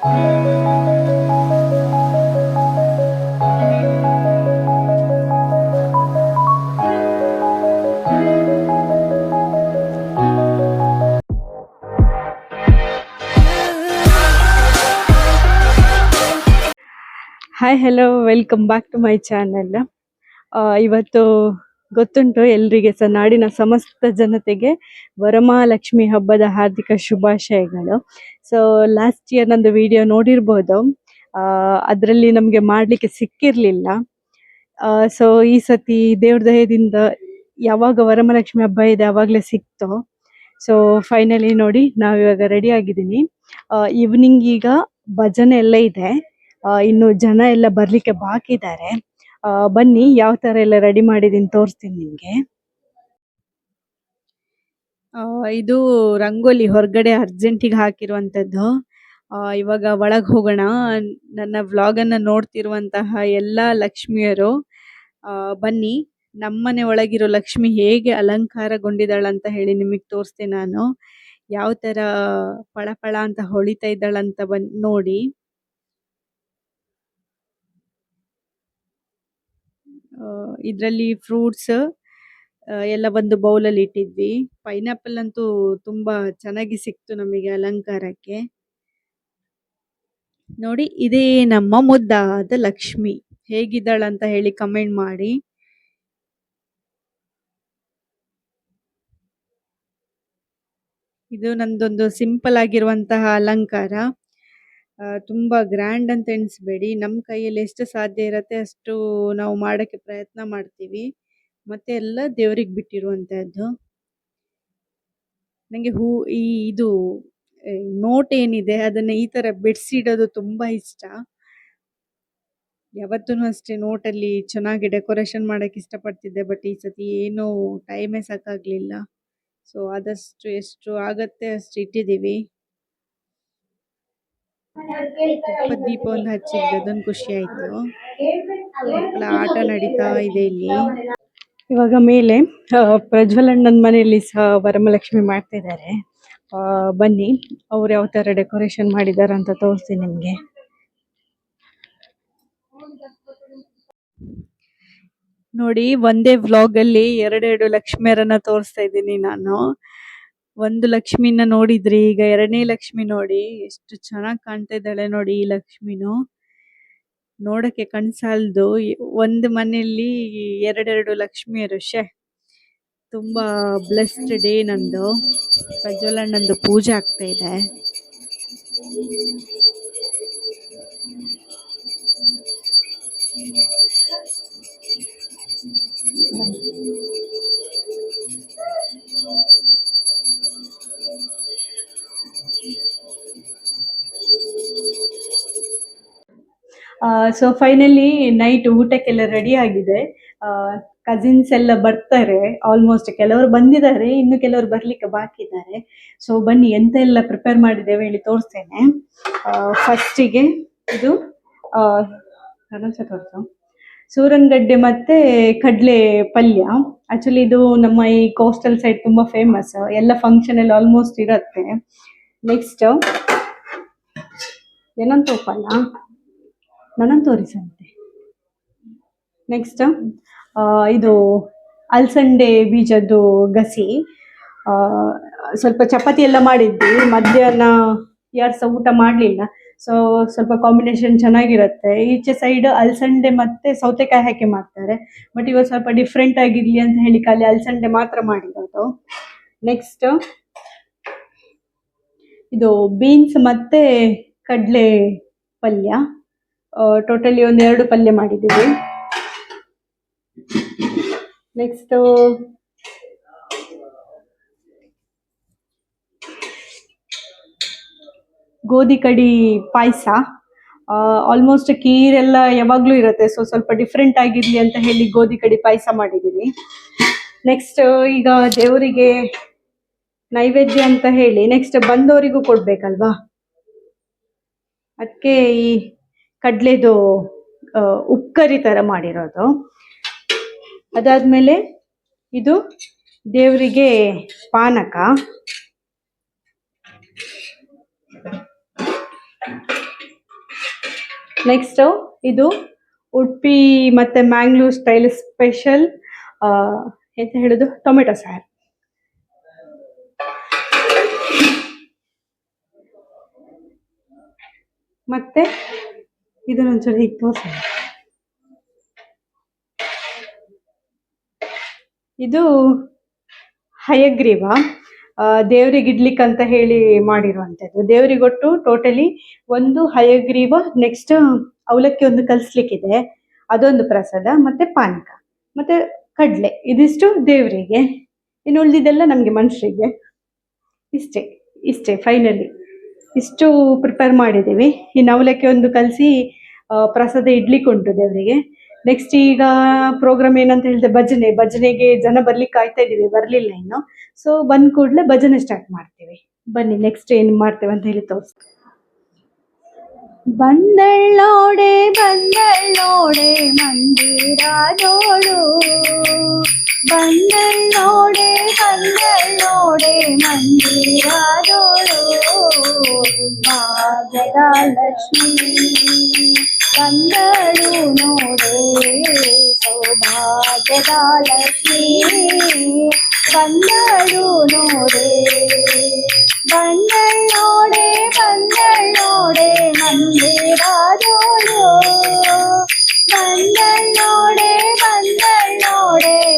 Hi hello welcome back to my channel. ಇವತ್ತು ಗೊತ್ತುಂಟು ಎಲ್ರಿಗೆ ಸಹ ನಾಡಿನ ಸಮಸ್ತ ಜನತೆಗೆ ವರಮಹಾಲಕ್ಷ್ಮಿ ಹಬ್ಬದ ಹಾರ್ದಿಕ ಶುಭಾಶಯಗಳು. ಸೊ ಲಾಸ್ಟ್ ಇಯರ್ ನಂದು ವಿಡಿಯೋ ನೋಡಿರ್ಬೋದು, ಅದರಲ್ಲಿ ನಮಗೆ ಮಾಡಲಿಕ್ಕೆ ಸಿಕ್ಕಿರಲಿಲ್ಲ. ಸೊ ಈ ಸತಿ ದೇವ್ರ ದಯದಿಂದ ಯಾವಾಗ ವರಮಹಾಲಕ್ಷ್ಮಿ ಹಬ್ಬ ಇದೆ ಆವಾಗಲೇ ಸಿಕ್ತು. ಸೊ ಫೈನಲಿ ನೋಡಿ ನಾವಿವಾಗ ರೆಡಿ ಆಗಿದ್ದೀನಿ. ಈವ್ನಿಂಗ್ ಈಗ ಭಜನೆ ಎಲ್ಲ ಇದೆ, ಇನ್ನು ಜನ ಎಲ್ಲ ಬರ್ಲಿಕ್ಕೆ ಬಾಕಿ ಇದ್ದಾರೆ. ಬನ್ನಿ ಯಾವ ತರ ಎಲ್ಲ ರೆಡಿ ಮಾಡಿದೀನಿ ತೋರಿಸ್ತೀನಿ ನಿಮ್ಗೆ. ಇದು ರಂಗೋಲಿ ಹೊರಗಡೆ ಅರ್ಜೆಂಟಿಗೆ ಹಾಕಿರುವಂತದ್ದು. ಇವಾಗ ಒಳಗ್ ಹೋಗೋಣ. ನನ್ನ ವ್ಲಾಗ್ ಅನ್ನ ನೋಡ್ತಿರುವಂತಹ ಎಲ್ಲಾ ಲಕ್ಷ್ಮಿಯರು ಬನ್ನಿ, ನಮ್ಮನೆ ಒಳಗಿರೋ ಲಕ್ಷ್ಮಿ ಹೇಗೆ ಅಲಂಕಾರಗೊಂಡಿದ್ದಾಳಂತ ಹೇಳಿ ನಿಮಗೆ ತೋರಿಸ್ತೇನೆ ನಾನು. ಯಾವ ತರ ಪಳ ಅಂತ ಹೊಳಿತಾ ಇದ್ದಾಳಂತ ನೋಡಿ. ಇದರಲ್ಲಿ ಫ್ರೂಟ್ಸ್ ಎಲ್ಲ ಒಂದು ಬೌಲಲ್ಲಿ ಇಟ್ಟಿದ್ವಿ. ಪೈನಾಪಲ್ ಅಂತೂ ತುಂಬಾ ಚೆನ್ನಾಗಿ ಸಿಕ್ತು ನಮಗೆ ಅಲಂಕಾರಕ್ಕೆ. ನೋಡಿ, ಇದೇ ನಮ್ಮ ಮುದ್ದಾದ ಲಕ್ಷ್ಮಿ. ಹೇಗಿದ್ದಾಳಂತ ಹೇಳಿ ಕಮೆಂಟ್ ಮಾಡಿ. ಇದು ನಂದೊಂದು ಸಿಂಪಲ್ ಆಗಿರುವಂತಹ ಅಲಂಕಾರ. ತುಂಬಾ ಗ್ರ್ಯಾಂಡ್ ಅಂತ ಎಣಿಸ್ಬೇಡಿ, ನಮ್ಮ ಕೈಯಲ್ಲಿ ಎಷ್ಟು ಸಾಧ್ಯ ಇರತ್ತೆ ಅಷ್ಟು ನಾವು ಮಾಡಕ್ಕೆ ಪ್ರಯತ್ನ ಮಾಡ್ತೀವಿ. ಮತ್ತೆ ಎಲ್ಲ ದೇವರಿಗೆ ಬಿಟ್ಟಿರುವಂತಹದ್ದು. ನಂಗೆ ಇದು ನೋಟ್ ಏನಿದೆ ಅದನ್ನ ಈ ತರ ಬಿಡಿಸಿಡೋದು ತುಂಬಾ ಇಷ್ಟ. ಯಾವತ್ತೂ ಅಷ್ಟೇ ನೋಟಲ್ಲಿ ಚೆನ್ನಾಗಿ ಡೆಕೋರೇಷನ್ ಮಾಡಕ್ಕೆ ಇಷ್ಟಪಡ್ತಿದ್ದೆ, ಬಟ್ ಈ ಸತಿ ಏನೂ ಟೈಮೇ ಸಾಕಾಗ್ಲಿಲ್ಲ. ಸೊ ಆದಷ್ಟು ಎಷ್ಟು ಆಗತ್ತೆ ಅಷ್ಟು ಇಟ್ಟಿದ್ದೀವಿ. ತುಪ್ಪದ ದೀಪ ಒಂದು ಹಚ್ಚಿದ್ವಿ, ಅದೊಂದು ಖುಷಿ ಆಯ್ತು. ಮಕ್ಕಳ ಆಟ ನಡೀತಾ ಇದೆ ಇಲ್ಲಿ. ಇವಾಗ ಮೇಲೆ ಪ್ರಜ್ವಲಣ್ಣನ ಮನೆಯಲ್ಲಿ ಸಹ ವರಮಹಾಲಕ್ಷ್ಮಿ ಮಾಡ್ತಾ ಇದ್ದಾರೆ. ಬನ್ನಿ ಅವ್ರು ಯಾವ ತರ ಡೆಕೋರೇಷನ್ ಮಾಡಿದಾರ ಅಂತ ತೋರಿಸ್ತೀನಿ ನಿಮ್ಗೆ. ನೋಡಿ, ಒಂದೇ ವ್ಲಾಗ್ ಅಲ್ಲಿ ಎರಡೆರಡು ಲಕ್ಷ್ಮಿಯರನ್ನ ತೋರಿಸ್ತಾ ಇದ್ದೀನಿ ನಾನು. ಒಂದು ಲಕ್ಷ್ಮಿನ ನೋಡಿದ್ರಿ, ಈಗ ಎರಡನೇ ಲಕ್ಷ್ಮಿ ನೋಡಿ ಎಷ್ಟು ಚೆನ್ನಾಗಿ ಕಾಣ್ತಾ ಇದ್ದಾಳೆ ನೋಡಿ. ಈ ಲಕ್ಷ್ಮಿನು ನೋಡಕ್ಕೆ ಕಣ್ಸಾಲ್ದು. ಒಂದು ಮನೆಯಲ್ಲಿ ಎರಡೆರಡು ಲಕ್ಷ್ಮಿಯರು. ತುಂಬಾ ಬ್ಲೆಸ್ಡ್ ಡೇ ನಂದು. ಪ್ರಜ್ವಲಣ್ಣಂದು ಪೂಜೆ ಆಗ್ತಾ ಇದೆ. ಸೊ ಫೈನಲಿ ನೈಟ್ ಊಟಕ್ಕೆಲ್ಲ ರೆಡಿ ಆಗಿದೆ. ಕಸಿನ್ಸ್ ಎಲ್ಲ ಬರ್ತಾರೆ. ಆಲ್ಮೋಸ್ಟ್ ಕೆಲವರು ಬಂದಿದ್ದಾರೆ, ಇನ್ನು ಕೆಲವರು ಬರ್ಲಿಕ್ಕೆ ಬಾಕಿ ಇದ್ದಾರೆ. ಸೊ ಬನ್ನಿ ಎಂತ ಎಲ್ಲ ಪ್ರಿಪೇರ್ ಮಾಡಿದ್ದೇವೆ ಹೇಳಿ ತೋರಿಸ್ತೇನೆ. ಫಸ್ಟಿಗೆ ಇದು ಸೂರನ್ಗಡ್ಡೆ ಮತ್ತೆ ಕಡಲೆ ಪಲ್ಯ. ಆಕ್ಚುಲಿ ಇದು ನಮ್ಮ ಈ ಕೋಸ್ಟಲ್ ಸೈಡ್ ತುಂಬಾ ಫೇಮಸ್, ಎಲ್ಲ ಫಂಕ್ಷನ್ ಅಲ್ಲಿ ಆಲ್ಮೋಸ್ಟ್ ಇರತ್ತೆ. ನೆಕ್ಸ್ಟ್ ಏನಂತ ಉಪ್ಪಲ್ಲ ನನ್ನನ್ನು ತೋರಿಸಂತೆ. ನೆಕ್ಸ್ಟ್ ಇದು ಅಲಸಂಡೆ ಬೀಜದ್ದು ಗಸಿ. ಸ್ವಲ್ಪ ಚಪಾತಿ ಎಲ್ಲ ಮಾಡಿದ್ವಿ, ಮಧ್ಯಾಹ್ನ ಯಾರು ಸಹ ಊಟ ಮಾಡಲಿಲ್ಲ. ಸೊ ಸ್ವಲ್ಪ ಕಾಂಬಿನೇಷನ್ ಚೆನ್ನಾಗಿರುತ್ತೆ. ಈಚೆ ಸೈಡ್ ಅಲಸಂಡೆ ಮತ್ತೆ ಸೌತೆಕಾಯಿ ಹಾಕಿ ಮಾಡ್ತಾರೆ, ಬಟ್ ಇವಾಗ ಸ್ವಲ್ಪ ಡಿಫ್ರೆಂಟ್ ಆಗಿರ್ಲಿ ಅಂತ ಹೇಳಿ ಖಾಲಿ ಅಲಸಂಡೆ ಮಾತ್ರ ಮಾಡಿರೋದು. ನೆಕ್ಸ್ಟ್ ಇದು ಬೀನ್ಸ್ ಮತ್ತೆ ಕಡಲೆ ಪಲ್ಯ. ಟೋಟಲಿ ಒಂದು 2 ಪಲ್ಯ ಮಾಡಿದ್ದೀವಿ. ನೆಕ್ಸ್ಟ್ ಗೋಧಿ ಕಡಿ ಪಾಯಸ. ಆಲ್ಮೋಸ್ಟ್ ಕೀರೆಲ್ಲ ಯಾವಾಗ್ಲೂ ಇರುತ್ತೆ, ಸೊ ಸ್ವಲ್ಪ ಡಿಫ್ರೆಂಟ್ ಆಗಿರ್ಲಿ ಅಂತ ಹೇಳಿ ಗೋಧಿ ಕಡಿ ಪಾಯಸ ಮಾಡಿದ್ದೀನಿ. ನೆಕ್ಸ್ಟ್ ಈಗ ದೇವರಿಗೆ ನೈವೇದ್ಯ ಅಂತ ಹೇಳಿ ನೆಕ್ಸ್ಟ್ ಬಂದವರಿಗೂ ಕೊಡ್ಬೇಕಲ್ವಾ, ಅದಕ್ಕೆ ಈ ಕಡ್ಲೆದು ಉಪ್ಕರಿ ತರ ಮಾಡಿರೋದು. ಅದಾದ್ಮೇಲೆ ಇದು ದೇವರಿಗೆ ಪಾನಕ. ನೆಕ್ಸ್ಟ್ ಇದು ಉಡುಪಿ ಮತ್ತೆ ಮ್ಯಾಂಗ್ಳೂರ್ ಸ್ಟೈಲ್ ಸ್ಪೆಷಲ್ ಎಂತ ಹೇಳುದು ಟೊಮೆಟೊ ಸಾರು. ಮತ್ತೆ ಇದನ್ನೊಂಚೂರು ಹೀಗೆ ತೋರಿಸ. ಇದು ಹಯಗ್ರೀವ, ದೇವರಿಗೆ ಇಡ್ಲಿಕ್ಕೆ ಅಂತ ಹೇಳಿ ಮಾಡಿರುವಂಥದ್ದು. ದೇವರಿಗೊಟ್ಟು ಟೋಟಲಿ ಒಂದು ಹಯಗ್ರೀವ, ನೆಕ್ಸ್ಟ್ ಅವಲಕ್ಕಿ ಒಂದು ಕಲಿಸ್ಲಿಕ್ಕಿದೆ, ಅದೊಂದು ಪ್ರಸಾದ, ಮತ್ತೆ ಪಾನಕ, ಮತ್ತೆ ಕಡಲೆ, ಇದಿಷ್ಟು ದೇವರಿಗೆ. ಇನ್ನು ಉಳಿದಿದ್ದೆಲ್ಲ ನಮಗೆ ಮನುಷ್ಯರಿಗೆ. ಇಷ್ಟೇ ಇಷ್ಟೇ ಫೈನಲಿ ಇಷ್ಟು ಪ್ರಿಪೇರ್ ಮಾಡಿದ್ದೀವಿ. ಇನ್ನು ಅವಲಕ್ಕಿ ಒಂದು ಕಲಸಿ ಪ್ರಸಾದ ಇಡ್ಲಿಕ್ಕೆ ಉಂಟು ದೇವರಿಗೆ. ನೆಕ್ಸ್ಟ್ ಈಗ ಪ್ರೋಗ್ರಾಮ್ ಏನಂತ ಹೇಳಿದ್ರೆ ಭಜನೆಗೆ ಜನ ಬರ್ಲಿಕ್ಕೆ ಕಾಯ್ತಾ ಇದೀವಿ, ಬರ್ಲಿಲ್ಲ ಇನ್ನು. ಸೊ ಬಂದ್ ಕೂಡಲೇ ಭಜನೆ ಸ್ಟಾರ್ಟ್ ಮಾಡ್ತೀವಿ. ಬನ್ನಿ ನೆಕ್ಸ್ಟ್ ಏನ್ ಮಾಡ್ತೇವೆ ಅಂತ ಹೇಳಿ ತೋರಿಸ್ತೀವಿ. ಬಂದಳ್ಳೋಡೆ ಮಂದಿರದೋಳು, ಬಂದಳ್ಳೋಡೆ ಮಂದಿರದೋಳು, ಭಾಗ್ಯದ ಲಕ್ಷ್ಮೀ ಬಂದಳು ನೋಡೆ, ಸೌಭಾಗ್ಯದ ಲಕ್ಷ್ಮೀ ಬಂದಳು ನೋಡೆ, ಬಂದಳ್ಳೋಡೆ ಮಂದಿರದೋಳು, ಬಂದಳ್ಳೋಡೆ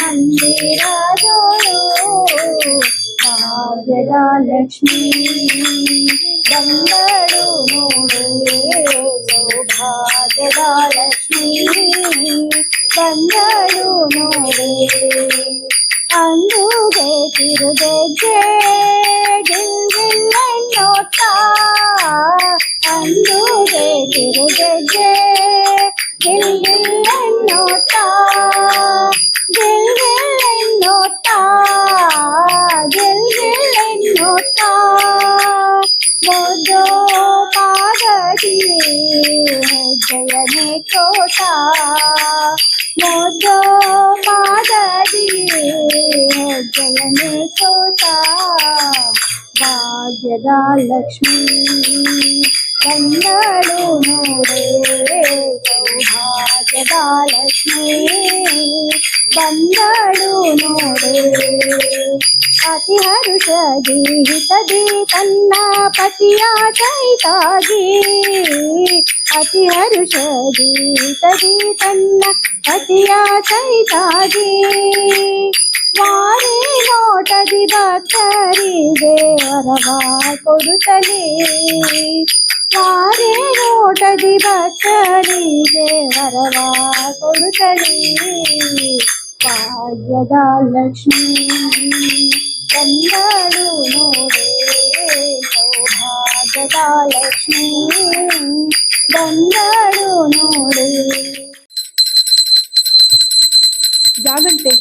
ಮಂದಿರದೋಳು, ಭಾಗ್ಯದ ಲಕ್ಷ್ಮೀ ಬಂದಳು ನೋಡೆ, ಸೌಭಾಗ್ಯದ ಲಕ್ಷ್ಮೀ ಬಂದಳು ನೋಡೆ, ಅಂದುಗೆ ತಿರುಗೆಜ್ಜೆ ಗಿಲ್ಗಿಲ್ಲೆನ್ನೋತ, ಅಂದುಗೆ ತಿರುಗೆಜ್ಜೆ ಗಿಲ್ಗಿಲ್ಲೆನ್ನೋತ, ಗಿಲ್ಗಿಲ್ಲೆನ್ನೋತ, ಗಿಲ್ಗಿಲ್ಲೆನ್ನೋತ, ಮೊದೋ ಪಾಗದಿ ಹೆಜ್ಜೆಯನೆ ಕೋಟ, ಮೊದೋ ಪಾಗದಿ ಹೆಜ್ಜೆಯನೆ ಕೋಟ, ಭಾಗ್ಯದ ಲಕ್ಷ್ಮೀ ಬಂದಳು ನೋಡೆ, ಸೌಭಾಗ್ಯದ ಲಕ್ಷ್ಮೀ ಬಂದಳು ನೋಡೆ, ಅತಿ ಹರುಷದಿ ಹಿತದಿ ತನ್ನ ಪತಿಯ ಸಹಿತಾಗಿ, ಅತಿ ಹರುಷದಿ ಹಿತದಿ ತನ್ನ ಪತಿಯ ಸಹಿತಾಗಿ, ವಾರೇ ನೋಟದಿ ಭಕ್ತರಿಗೆ ವರವ ಕೊಡುತ್ತಲೇ, ವಾರೇ ನೋಟದಿ ಭಕ್ತರಿಗೆ ವರವ ಕೊಡುತ್ತಲೇ, ಭಾಗ್ಯದ ಲಕ್ಷ್ಮೀ ಬಂದಳು ನೋಡೆ, ಸೌಭಾಗ್ಯದ ಲಕ್ಷ್ಮೀ ಬಂದಳು ನೋಡೆ. ಜಾಗಂಟೆ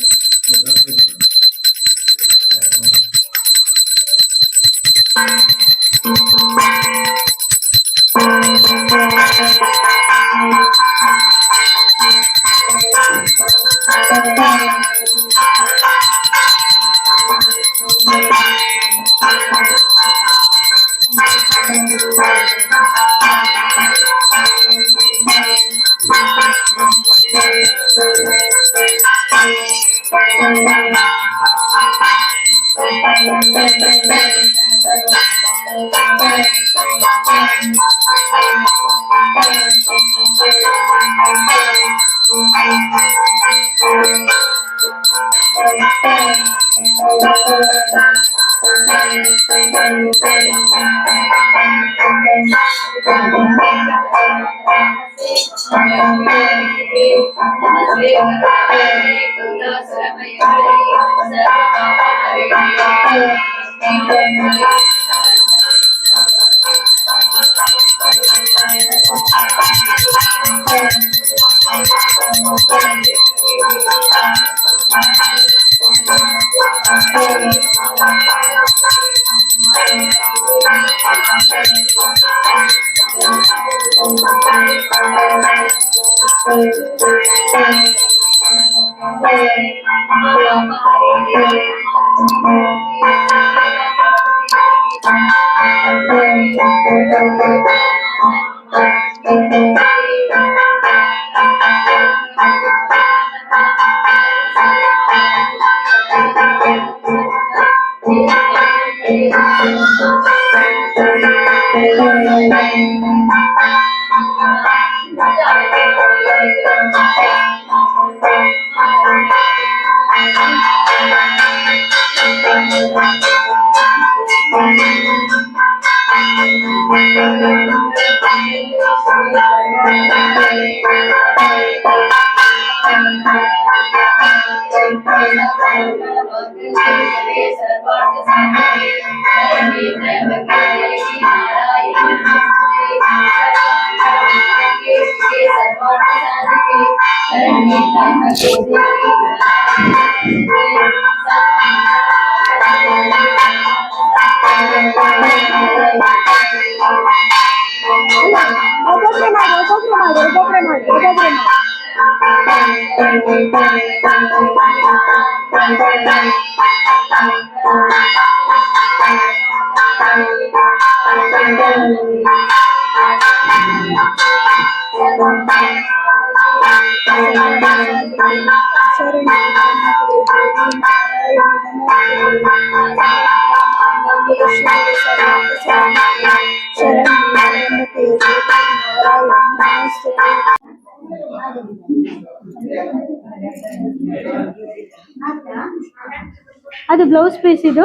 ಅದು ಬ್ಲೌಸ್ ಪೀಸ್ ಇದು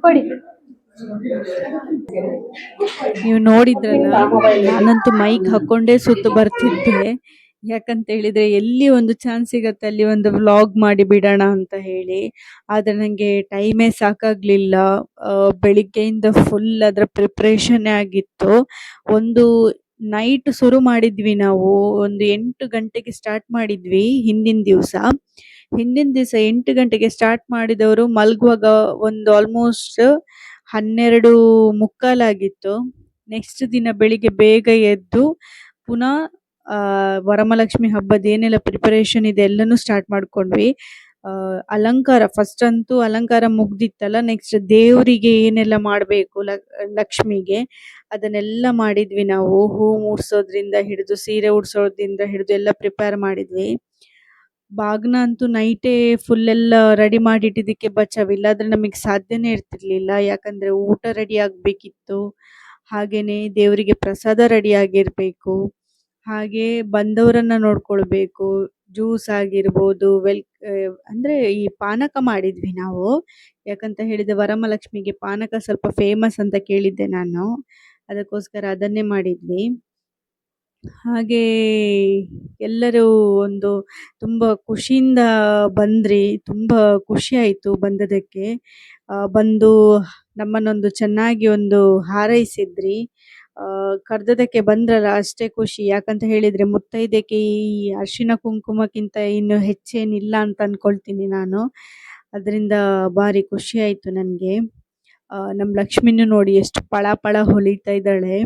ಕೊಡಿ. ನೀವು ನೋಡಿದ್ರಲ್ಲ, ನಾನಂತೂ ಮೈಕ್ ಹಾಕೊಂಡೇ ಸುತ್ತು ಬರ್ತಿದ್ದೆ. ಯಾಕಂತ ಹೇಳಿದ್ರೆ ಎಲ್ಲಿ ಒಂದು ಚಾನ್ಸ್ ಸಿಗತ್ತೆ ಅಲ್ಲಿ ಒಂದು ವ್ಲಾಗ್ ಮಾಡಿ ಬಿಡೋಣ ಅಂತ ಹೇಳಿ. ಆದ್ರೆ ನಂಗೆ ಟೈಮೇ ಸಾಕಾಗ್ಲಿಲ್ಲ. ಬೆಳಿಗ್ಗೆಯಿಂದ ಫುಲ್ ಅದರ ಪ್ರಿಪ್ರೇಷನ್ ಆಗಿತ್ತು. ಒಂದು ನೈಟ್ ಶುರು ಮಾಡಿದ್ವಿ ನಾವು, ಒಂದು 8 ಗಂಟೆಗೆ ಸ್ಟಾರ್ಟ್ ಮಾಡಿದ್ವಿ ಹಿಂದಿನ ದಿವಸ. 8 ಗಂಟೆಗೆ ಸ್ಟಾರ್ಟ್ ಮಾಡಿದವರು ಮಲಗುವಾಗ ಒಂದು ಆಲ್ಮೋಸ್ಟ್ 12:45 ಆಗಿತ್ತು. ನೆಕ್ಸ್ಟ್ ದಿನ ಬೆಳಿಗ್ಗೆ ಬೇಗ ಎದ್ದು ಪುನಃ ವರಮಹಾಲಕ್ಷ್ಮಿ ಹಬ್ಬದ ಏನೆಲ್ಲ ಪ್ರಿಪರೇಷನ್ ಇದೆ ಎಲ್ಲನೂ ಸ್ಟಾರ್ಟ್ ಮಾಡ್ಕೊಂಡ್ವಿ. ಅಲಂಕಾರ ಫಸ್ಟ್ ಅಂತೂ ಅಲಂಕಾರ ಮುಗ್ದಿತ್ತಲ್ಲ, ನೆಕ್ಸ್ಟ್ ದೇವರಿಗೆ ಏನೆಲ್ಲ ಮಾಡಬೇಕು ಲಕ್ಷ್ಮಿಗೆ ಅದನ್ನೆಲ್ಲ ಮಾಡಿದ್ವಿ ನಾವು. ಹೂ ಮೂಡ್ಸೋದ್ರಿಂದ ಹಿಡಿದು ಸೀರೆ ಉಡ್ಸೋದ್ರಿಂದ ಹಿಡಿದು ಎಲ್ಲ ಪ್ರಿಪೇರ್ ಮಾಡಿದ್ವಿ. ಬಾಗ್ನ ಅಂತೂ ನೈಟೇ ಫುಲ್ ಎಲ್ಲ ರೆಡಿ ಮಾಡಿಟ್ಟಿದ್ದಕ್ಕೆ ಬಚಾವ್, ಇಲ್ಲಾದ್ರೆ ನಮಗೆ ಸಾಧ್ಯನೇ ಇರ್ತಿರ್ಲಿಲ್ಲ. ಯಾಕಂದ್ರೆ ಊಟ ರೆಡಿ ಆಗಬೇಕಿತ್ತು, ಹಾಗೇನೆ ದೇವರಿಗೆ ಪ್ರಸಾದ ರೆಡಿ ಆಗಿರಬೇಕು, ಹಾಗೆ ಬಂದವರನ್ನ ನೋಡ್ಕೊಳ್ಬೇಕು. ಜ್ಯೂಸ್ ಆಗಿರ್ಬೋದು, ಅಂದ್ರೆ ಈ ಪಾನಕ ಮಾಡಿದ್ವಿ ನಾವು. ಯಾಕಂತ ಹೇಳಿದ್ರೆ ವರಮಹಾಲಕ್ಷ್ಮಿಗೆ ಪಾನಕ ಸ್ವಲ್ಪ ಫೇಮಸ್ ಅಂತ ಕೇಳಿದ್ದೆ ನಾನು, ಅದಕ್ಕೋಸ್ಕರ ಅದನ್ನೇ ಮಾಡಿದ್ವಿ. ಹಾಗೆ ಎಲ್ಲರೂ ಒಂದು ತುಂಬ ಖುಷಿಯಿಂದ ಬಂದ್ರಿ. ತುಂಬ ಖುಷಿ ಆಯಿತು ಬಂದದಕ್ಕೆ. ಬಂದು ನಮ್ಮನ್ನೊಂದು ಚೆನ್ನಾಗಿ ಒಂದು ಹಾರೈಸಿದ್ರಿ. ಕರೆದದಕ್ಕೆ ಬಂದ್ರಲ್ಲ ಅಷ್ಟೇ ಖುಷಿ. ಯಾಕಂತ ಹೇಳಿದರೆ ಮುತ್ತೈದೆಗೆ ಈ ಅರಿಶಿನ ಕುಂಕುಮಕ್ಕಿಂತ ಇನ್ನು ಹೆಚ್ಚೇನಿಲ್ಲ ಅಂತ ಅಂದ್ಕೊಳ್ತೀನಿ ನಾನು. ಅದರಿಂದ ಭಾರಿ ಖುಷಿ ಆಯಿತು ನನಗೆ. ನಮ್ಮ ಲಕ್ಷ್ಮಿನೂ ನೋಡಿ ಎಷ್ಟು ಪಳ ಪಳ ಹೊಳಿತಾ ಇದ್ದಾಳೆ.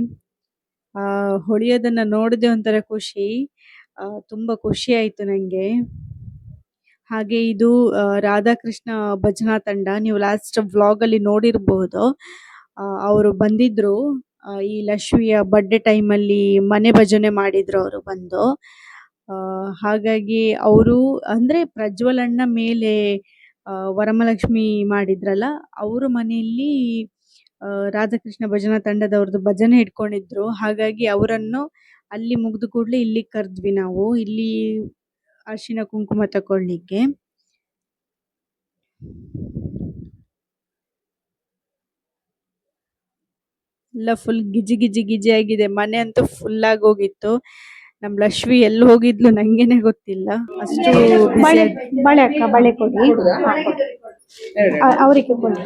ಹೊಳಿಯೋದನ್ನು ನೋಡಿದೆ ಒಂಥರ ಖುಷಿ, ತುಂಬ ಖುಷಿ ಆಯಿತು ನನಗೆ. ಹಾಗೆ ಇದು ರಾಧಾಕೃಷ್ಣ ಭಜನಾ ತಂಡ, ನೀವು ಲಾಸ್ಟ್ ವ್ಲಾಗಲ್ಲಿ ನೋಡಿರಬಹುದು. ಅವರು ಬಂದಿದ್ದರು ಈ ಲಕ್ಷ್ಮಿಯ ಬರ್ಡೇ ಟೈಮಲ್ಲಿ ಮನೆ ಭಜನೆ ಮಾಡಿದ್ರು ಅವರು ಬಂದು. ಹಾಗಾಗಿ ಅವರು ಅಂದರೆ ಪ್ರಜ್ವಲಣ್ಣ ಮೇಲೆ ವರಮಹಾಲಕ್ಷ್ಮಿ ಮಾಡಿದ್ರಲ್ಲ, ಅವ್ರ ಮನೆಯಲ್ಲಿ ರಾಧಾಕೃಷ್ಣ ಭಜನಾ ತಂಡದವ್ರದ್ದು ಭಜನೆ ಇಟ್ಕೊಂಡಿದ್ರು. ಹಾಗಾಗಿ ಅವರನ್ನು ಅಲ್ಲಿ ಮುಗಿದ ಕೂಡಲೇ ಇಲ್ಲಿಗೆ ಕರೆದ್ವಿ ನಾವು, ಇಲ್ಲಿ ಅರಿಶಿನ ಕುಂಕುಮ ತಗೊಳ್ಳಿಕ್ಕೆ. ಎಲ್ಲ ಫುಲ್ ಗಿಜಿ ಗಿಜಿ ಗಿಜಿ ಆಗಿದೆ. ಮನೆ ಅಂತೂ ಫುಲ್ ಆಗಿ ಹೋಗಿತ್ತು. ನಮ್ಮ ಲಕ್ಷ್ಮಿ ಎಲ್ಲಿ ಹೋಗಿದ್ಲು ನಂಗೇನೆ ಗೊತ್ತಿಲ್ಲ, ಅಷ್ಟು ಬಳೆ ಅಕ್ಕ, ಬಳೆ ಕೊಡಿ ಅವರಿಗೆ ಕೊಡಿ.